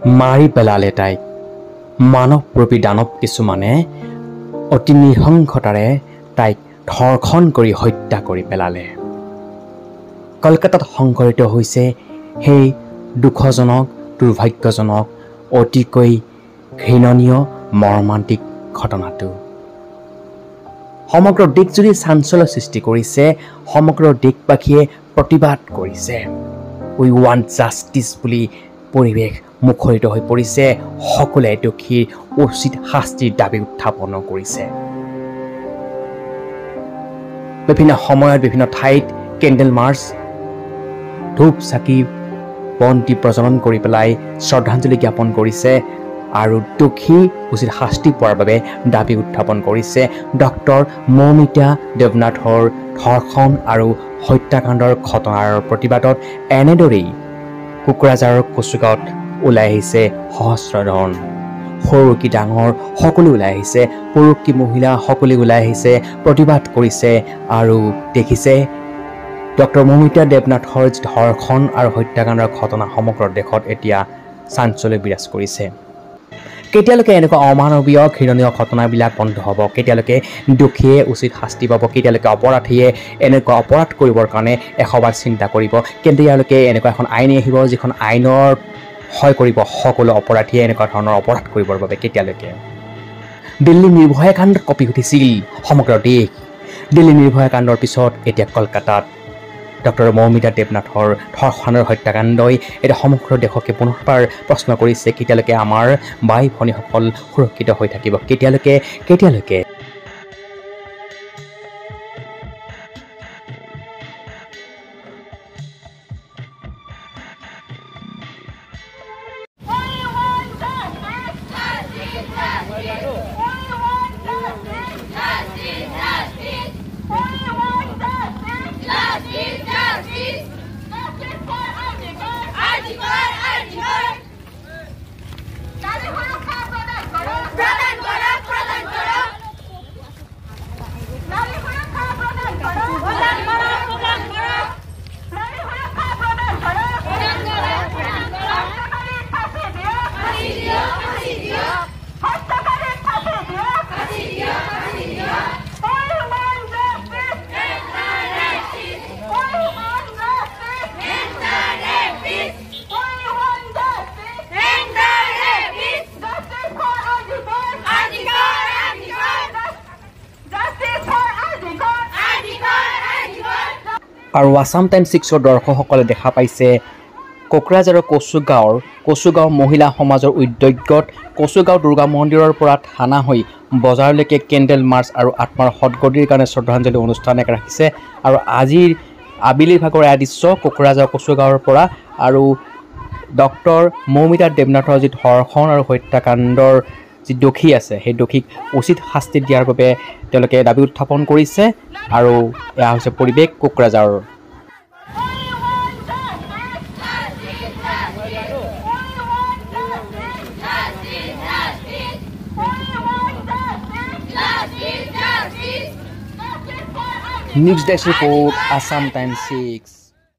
মাৰি পেলালে তাইক মানৱৰূপী দানৱ কিছুমানে অতি নৃশংসতাৰে তাইক ধৰ্ষণ কৰি হত্যা কৰি পেলালে কলকাতাত সংঘটিত হৈছে সেই দুখজনক দুৰ্ভাগ্যজনক অতিকৈ ঘৃণনীয় মৰ্মান্তিক ঘটনাটো সমগ্ৰ দেশজুৰি চাঞ্চল্য সৃষ্টি কৰিছে সমগ্ৰ দেশবাসীয়ে প্ৰতিবাদ কৰিছে উই ৱান্ট জাষ্টিছ বুলি পৰিৱেশ মুখৰিত হৈ পৰিছে সকলোৱে দোষীৰ উচিত শাস্তিৰ দাবী উত্থাপন কৰিছে বিভিন্ন সময়ত বিভিন্ন ঠাইত কেণ্ডেল মাৰ্চ ধূপ চাকি বন্তি প্ৰজ্বলন কৰি পেলাই শ্ৰদ্ধাঞ্জলি জ্ঞাপন কৰিছে আৰু দোষী উচিত শাস্তি পোৱাৰ বাবে দাবী উত্থাপন কৰিছে ডক্টৰ মৌমিতা দেৱনাথৰ ধৰ্ষণ আৰু হত্যাকাণ্ডৰ ঘটনাৰ প্ৰতিবাদত এনেদৰেই কোকৰাঝাৰৰ কচুগাঁৱত ওলাই আহিছে সহস্ৰজন সৰু কি ডাঙৰ সকলো ওলাই আহিছে পুৰুষ কি মহিলা সকলো ওলাই আহিছে প্ৰতিবাদ কৰিছে আৰু দেখিছে ডক্টৰ মৌমিতা দেৱনাথৰ ধৰ্ষণ আৰু হত্যাকাণ্ডৰ ঘটনা সমগ্ৰ দেশত এতিয়া চাঞ্চল্য বিৰাজ কৰিছে কেতিয়ালৈকে এনেকুৱা অমানৱীয় ঘৃণনীয় ঘটনাবিলাক বন্ধ হ'ব কেতিয়ালৈকে দোষীয়ে উচিত শাস্তি পাব কেতিয়ালৈকে অপৰাধীয়ে এনেকুৱা অপৰাধ কৰিবৰ কাৰণে এশবাৰ চিন্তা কৰিব কেতিয়ালৈকে এনেকুৱা এখন আইন আহিব যিখন আইনৰ হয় কৰিব সকলো অপৰাধীয়ে এনেকুৱা ধৰণৰ অপৰাধ কৰিবৰ বাবে কেতিয়ালৈকে দিল্লী নিৰ্ভয়া কাণ্ডত কঁপি উঠিছিল সমগ্ৰ দেশ দিল্লী নিৰ্ভয়া কাণ্ডৰ পিছত এতিয়া কলকাতাত ডক্টৰ মৌমিতা দেৱনাথৰ ধৰ্ষণৰ হত্যাকাণ্ডই এতিয়া সমগ্ৰ দেশকে পুনৰবাৰ প্ৰশ্ন কৰিছে কেতিয়ালৈকে আমাৰ বাই ভনীসকল সুৰক্ষিত হৈ থাকিব কেতিয়ালৈকে আৰু আসাম টাইমছ 6ৰ দৰ্শকসকলে দেখা পাইছে কোকৰাঝাৰৰ কচুগাঁও মহিলা সমাজৰ উদ্যোগত কচুগাঁও দুৰ্গা মন্দিৰৰ পৰা থানা হৈ বজাৰলৈকে কেণ্ডেল মাৰ্চ আৰু আত্মাৰ সদগতিৰ কাৰণে শ্ৰদ্ধাঞ্জলি অনুষ্ঠান এক ৰাখিছে আৰু আজিৰ আবেলিৰ ভাগৰ এয়া দৃশ্য কোকৰাঝাৰ কচুগাঁৱৰ পৰা আৰু ডক্টৰ মৌমিতা দেৱনাথৰ যি ধৰ্ষণ আৰু হত্যাকাণ্ডৰ যি দোষী আছে সেই দোষীক উচিত শাস্তি দিয়াৰ বাবে তেওঁলোকে দাবী উত্থাপন কৰিছে আৰু এয়া হৈছে পৰিৱেশ কোকৰাঝাৰৰ News Desk Report, Assam Times 6.